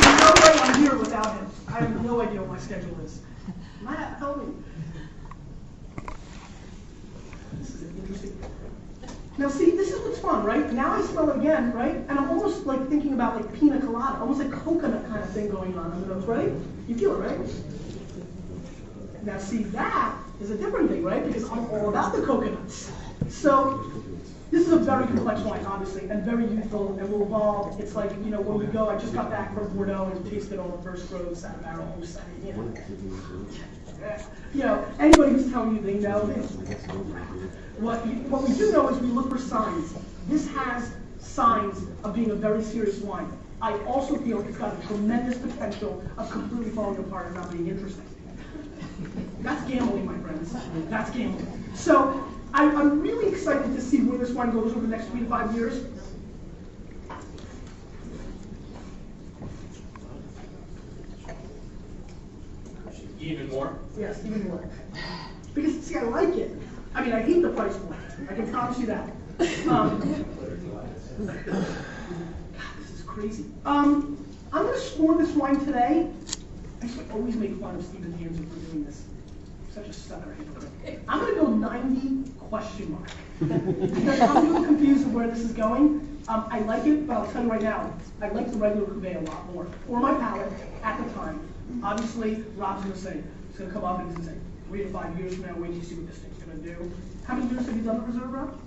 no way I'm here without him. I have no idea what my schedule is. Matt, help me. This is interesting. Now see, this is what's fun, right? Now I smell it again, right? And I'm almost like thinking about like pina colada, almost like coconut kind of thing going on in the nose, right? You feel it, right? Now see, that is a different thing, right? Because I'm all about the coconuts. So this is a very complex wine, obviously, and very youthful and will evolve. It's like, when we go, I just got back from Bordeaux and tasted all the first grows out of barrel. Anybody who's telling you they know this. What we do know is we look for signs. This has signs of being a very serious wine. I also feel it's got a tremendous potential of completely falling apart and not being interesting. That's gambling, my friends. That's gambling. So I'm really excited to see where this wine goes over the next 3 to 5 years. Even more? Yes, even more. Because, see, I like it. I mean, I hate the price point. I can promise you that. God, this is crazy. I'm going to score this wine today. I used to always make fun of Stephen Hansen for doing this. Such a sucker hypocrite. I'm going to go 90 question mark. Because I'm really confused with where this is going. I like it, but I'll tell you right now, I like the regular Cuvée a lot more. For my palate, at the time. Obviously, Rob's going to say, he's going to come up and he's going to say, 3 to 5 years from now, wait till you see what this thing's going to do. How many years have you done the reserve, Rob?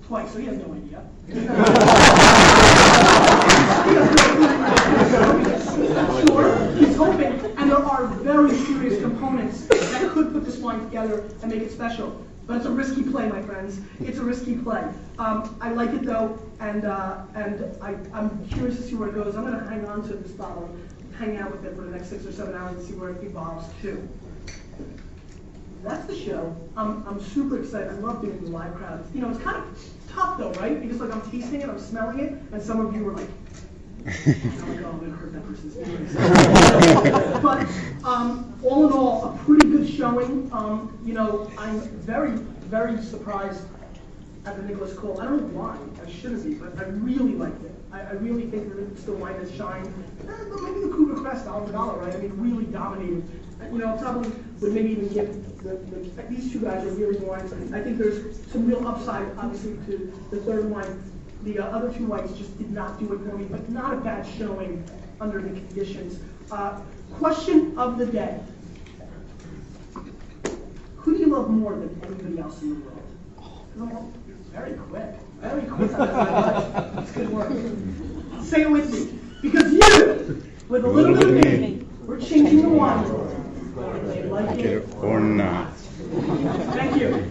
Twice, so he has no idea. Sure, he's hoping, and there are very serious components that could put this wine together and make it special. But it's a risky play, my friends. It's a risky play. I like it though, and I'm curious to see where it goes. I'm going to hang on to this bottle, hang out with it for the next 6 or 7 hours and see where it evolves to. That's the show. I'm super excited. I love doing the live crowd. It's kind of tough though, right? Because like I'm tasting it, I'm smelling it, and some of you are like, oh my God, I'm gonna hurt that person's feelings. But all in all, a pretty good showing. I'm very surprised at the Nicholas Cole. I don't know why. I shouldn't be, but I really liked it. I really think that it's the wine that shined. But maybe the Coupe de Crest, $1, right? I mean, really dominated. Probably would maybe even give these two guys are really wines. I think there's some real upside, obviously, to the third wine. The other two whites just did not do it for me, but not a bad showing under the conditions. Question of the day. love more than anybody else in the world? Very quick. Very quick. That's good work. Say it with me. Because you, with a little bit of me, we're changing the wine world. Like it or not. Thank you.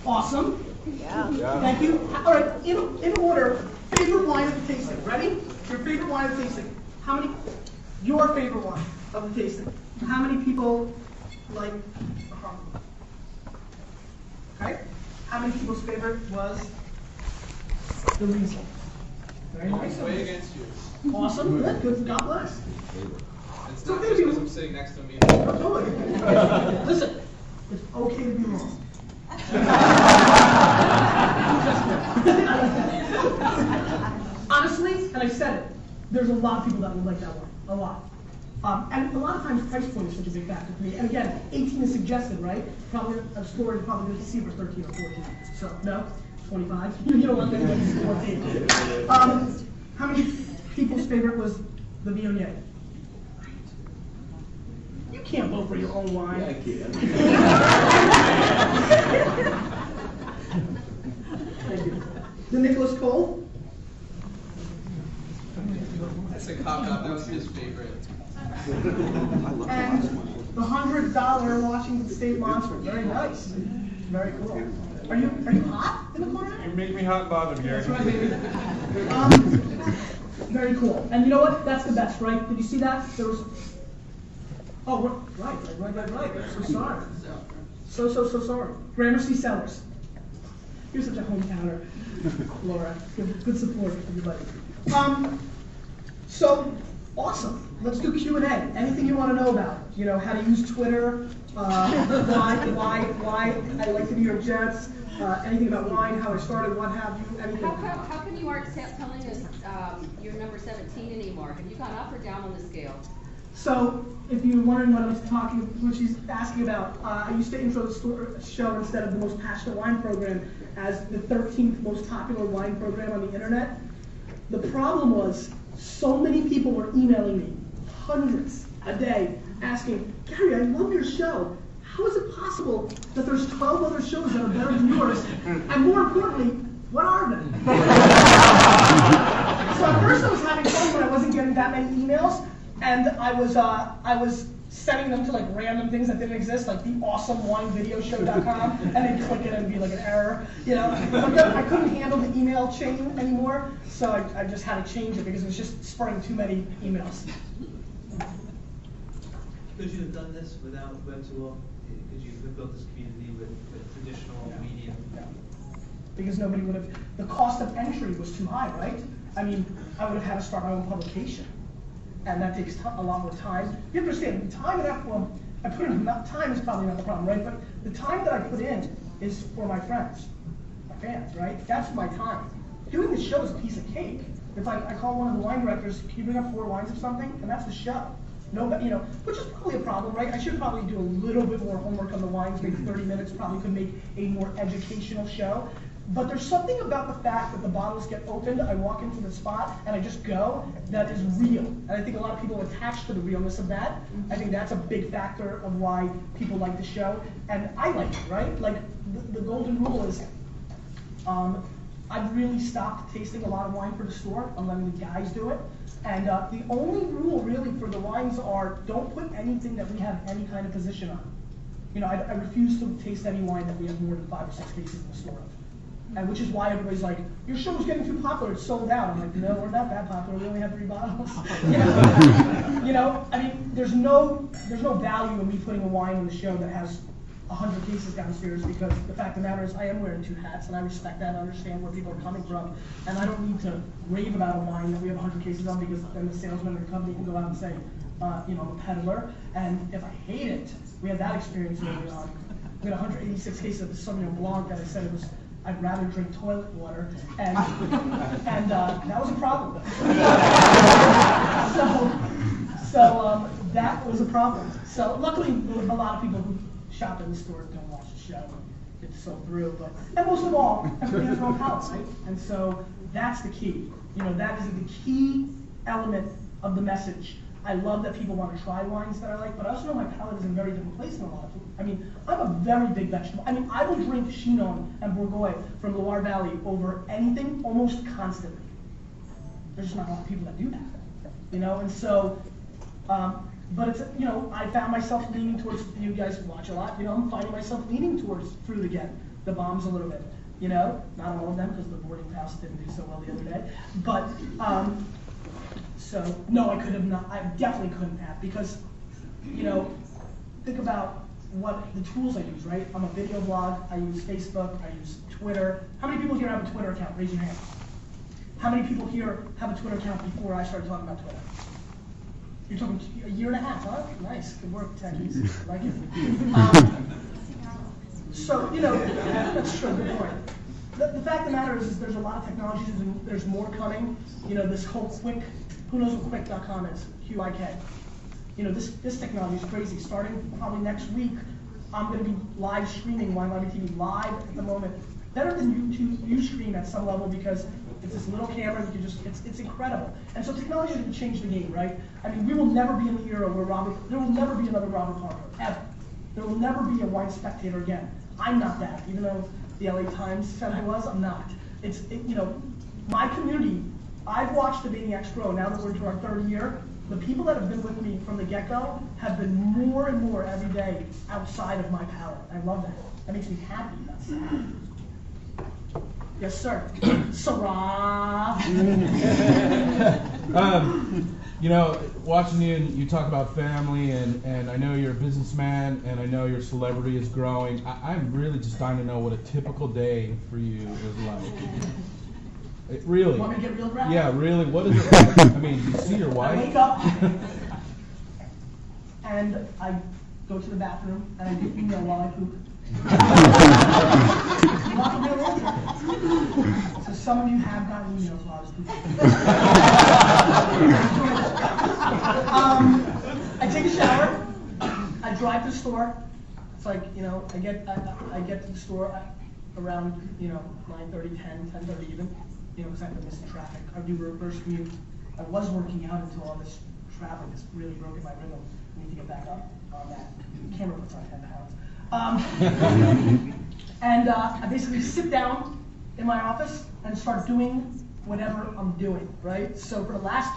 Awesome. Yeah. Thank you. All right, in order, favorite wine of the tasting. Ready? Your favorite wine of the tasting. How many? Your favorite wine of the tasting. How many people like? Okay. How many people's favorite was the Riesling? Very nice. Way against you. Awesome. Good. Good. God bless. It's not just because I'm sitting next to me. Totally. Listen, it's okay to be wrong. Honestly, and I said it, there's a lot of people that would like that one. A lot. And a lot of times price point is such a big factor for me. And again, 18 is suggested, right? Probably a store is probably going to see for 13 or 14. So, no? 25? You don't want them to see 14. How many people's favorite was the Viognier? You can't vote for your own wine. Yeah, I can. Thank you. The Nicholas Cole? That's a cop-out. That was his favorite. And the $100 Washington State Monster. Very nice. Very cool. Are you hot in the corner? You make me hot and bothered here. That's right, baby. Very cool. And you know what? That's the best, right? Did you see that? There was. Oh, right. So sorry. So sorry. Gramercy Cellars. You're such a hometowner, Laura. Good support, everybody. So awesome. Let's do Q&A. Anything you want to know about? You know, how to use Twitter, why I like the New York Jets, anything about wine, how I started, what have you, anything. How come you aren't telling us you're number 17 anymore? Have you gone up or down on the scale? So, if you're wondering what I was talking, what she's asking about, I used to intro the show instead of the most passionate wine program as the 13th most popular wine program on the internet. The problem was, so many people were emailing me, hundreds a day, asking, Gary, I love your show. How is it possible that there's 12 other shows that are better than yours? And more importantly, what are they? So at first I was having fun when I wasn't getting that many emails, and I was sending them to like random things that didn't exist, like theawesomewinevideoshow.com, and they'd click it and it'd be like an error, you know. But then I couldn't handle the email chain anymore, so I just had to change it because it was just spurring too many emails. Could you have done this without Web2All? Could you have built this community with traditional media? Yeah. Because nobody would have, the cost of entry was too high, right? I mean, I would have had to start my own publication. And that takes a lot more time. You understand, the time and effort, well, I put in, time is probably not the problem, right? But the time that I put in is for my friends, my fans, right? That's my time. Doing the show is a piece of cake. If I call one of the wine directors, can you bring up 4 wines of something? And that's the show. Nobody, you know, which is probably a problem, right? I should probably do a little bit more homework on the wines, maybe 30 minutes, probably could make a more educational show. But there's something about the fact that the bottles get opened, I walk into the spot, and I just go, that is real. And I think a lot of people attach to the realness of that. I think that's a big factor of why people like the show. And I like it, right? Like, the golden rule is, I've really stopped tasting a lot of wine for the store. I'm letting the guys do it. And the only rule really for the wines are, don't put anything that we have any kind of position on. You know, I refuse to taste any wine that we have more than 5 or 6 cases in the store of. And which is why everybody's like, your show's getting too popular, it's sold out. I'm like, no, we're not that popular, we only have 3 bottles. You know, I mean, there's no value in me putting a wine on the show that has 100 cases downstairs, because the fact of the matter is I am wearing 2 hats, and I respect that and understand where people are coming from. And I don't need to rave about a wine that we have 100 cases on, because then the salesman of the company can go out and say, you know, I'm a peddler. And if I hate it, we had that experience early on. We had 186 cases of the Sauvignon Blanc that I said it was, I'd rather drink toilet water, and that was a problem. So that was a problem. So luckily, a lot of people who shop in the store, don't watch the show, and get sold through. And most of all, everybody has their own palate, right? And so that's the key. That is the key element of the message. I love that people want to try wines that I like, but I also know my palate is in a very different place than a lot of people. I'm a very big vegetable. I will drink Chinon and Bourgogne from Loire Valley over anything almost constantly. There's just not a lot of people that do that, and so, but it's, I found myself leaning towards, you guys watch a lot, I'm finding myself leaning towards fruit again, the bombs a little bit, not all of them, because the boarding house didn't do so well the other day, but, so, no, I could have not, I definitely couldn't have, because, think about what the tools I use, right? I'm a video blog, I use Facebook, I use Twitter. How many people here have a Twitter account? Raise your hand. How many people here have a Twitter account before I started talking about Twitter? You're talking a year and a half, huh? Nice, good work, techies. I like it. So, that's true, good point. The fact of the matter is there's a lot of technologies and there's more coming. This whole quick, who knows what quick.com is, QIK. This technology is crazy. Starting probably next week, I'm going to be live streaming Wine Library TV live at the moment. Better than YouTube, Ustream at some level because it's this little camera. You can just, it's incredible. And so technology is going to change the game, right? We will never be in the era where there will never be another Robert Parker, ever. There will never be a wine spectator again. I'm not that, even though the LA Times said I was, I'm not. My community, I've watched the Vaynerchuk grow. Now that we're into our third year, the people that have been with me from the get-go have been more and more every day outside of my palate. I love that. That makes me happy. That's yes, sir. Sarah. Watching you talk about family, and I know you're a businessman, and I know your celebrity is growing. I'm really just dying to know what a typical day for you is like. Really? Want me to get real graphic? Yeah, really. What is it like? Do you see your wife? I wake up and I go to the bathroom and I do email while I poop. Not real answer. So some of you have gotten emails while I was pooping. I take a shower. I drive to the store. It's like, I get to the store around 9:30, 10:30 even. Because I've been missing traffic. I do reverse commute. I was working out until all this traffic has really broken my rhythm. I need to get back up on that. The camera puts on 10 pounds. And I basically sit down in my office and start doing whatever I'm doing, right? So for the last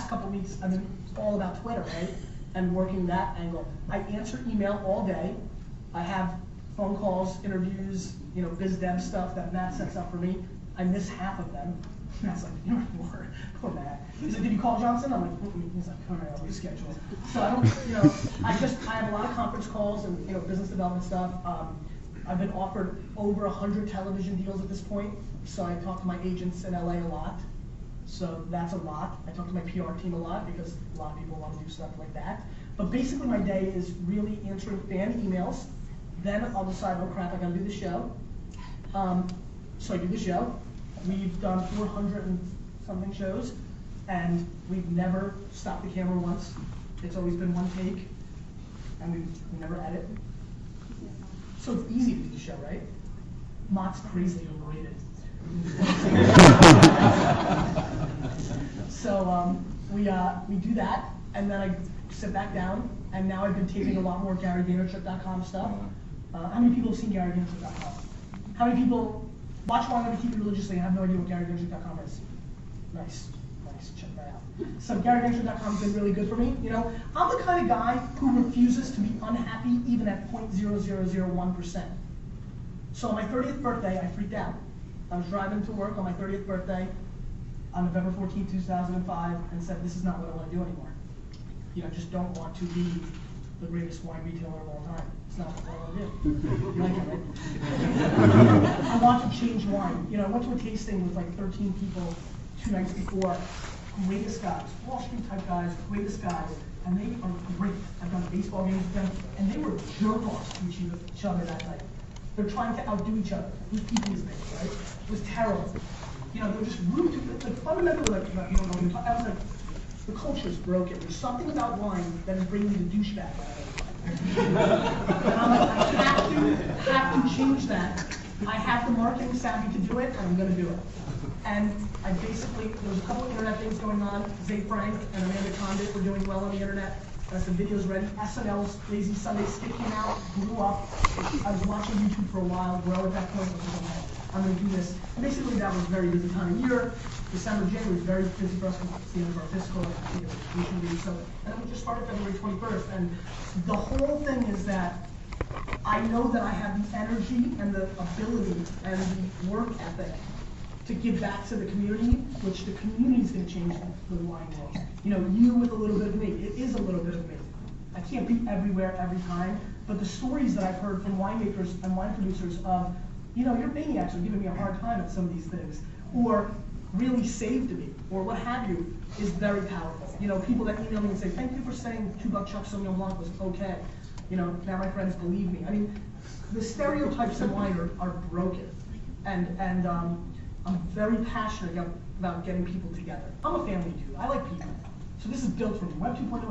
couple of weeks, I've been all about Twitter, right? And working that angle. I answer email all day. I have phone calls, interviews, biz dev stuff that Matt sets up for me. I miss half of them. Matt's like, you're poor Matt. He's like, did you call Johnson? I'm like, he's like, all right, I'll reschedule. So I don't, I have a lot of conference calls and, business development stuff. I've been offered over 100 television deals at this point. So I talk to my agents in LA a lot. So that's a lot. I talk to my PR team a lot because a lot of people want to do stuff like that. But basically my day is really answering fan emails. Then I'll decide, oh crap, I gotta do the show. So I do the show. We've done 400 and something shows, and we've never stopped the camera once. It's always been one take, and we never edit. So it's easy to do the show, right? Mott's crazily overrated. So we do that, and then I sit back down, and now I've been taping a lot more GaryVaynerchuk.com stuff. How many people have seen GaryVaynerchuk.com? How many people watch Wine Library TV religiously and have no idea what GaryVaynerchuk.com is? Nice, check that out. So GaryVaynerchuk.com has been really good for me. I'm the kind of guy who refuses to be unhappy even at 0.0001%. So on my 30th birthday, I freaked out. I was driving to work on my 30th birthday on November 14, 2005, and said, this is not what I want to do anymore. I just don't want to be the greatest wine retailer of all time. It's not what I want to do. You like it, right? I want to change wine. I went to a tasting with like 13 people 2 nights before. Greatest guys, Wall Street type guys, greatest guys, and they are great. I've done baseball games with them, and they were jerk-offs to each other that night. They're trying to outdo each other. Whose people is it, right? It was terrible. They were just rude to like fundamentally I was like, the culture is broken. There's something about wine that is bringing the douchebag out of everybody. And I'm like, I have to change that. I have the marketing savvy to do it, and I'm gonna do it. And I basically, there was a couple of internet things going on. Zay Frank and Amanda Condit were doing well on the internet. Some videos ready. SNL's Lazy Sunday skit came out, blew up. I was watching YouTube for a while, grow at that point. I was like, okay, I'm gonna do this. And basically, that was a very busy time of year. December, January was very busy for us because it's the end of our fiscal and I think it was vacation week. So, and then we just started February 21st. And the whole thing is that I know that I have the energy and the ability and the work ethic to give back to the community, which the community is going to change the wine world. You know, you with a little bit of me. It is a little bit of me. I can't be everywhere every time, but the stories that I've heard from winemakers and wine producers of, you know, your maniacs are giving me a hard time at some of these things, or really saved me, or what have you, is very powerful. You know, people that email me and say, thank you for saying $2 Sauvignon Blanc was okay. You know, now my friends believe me. I mean, the stereotypes in wine are broken, and I'm very passionate about getting people together. I'm a family dude. I like people. So this is built for me. Web 2.0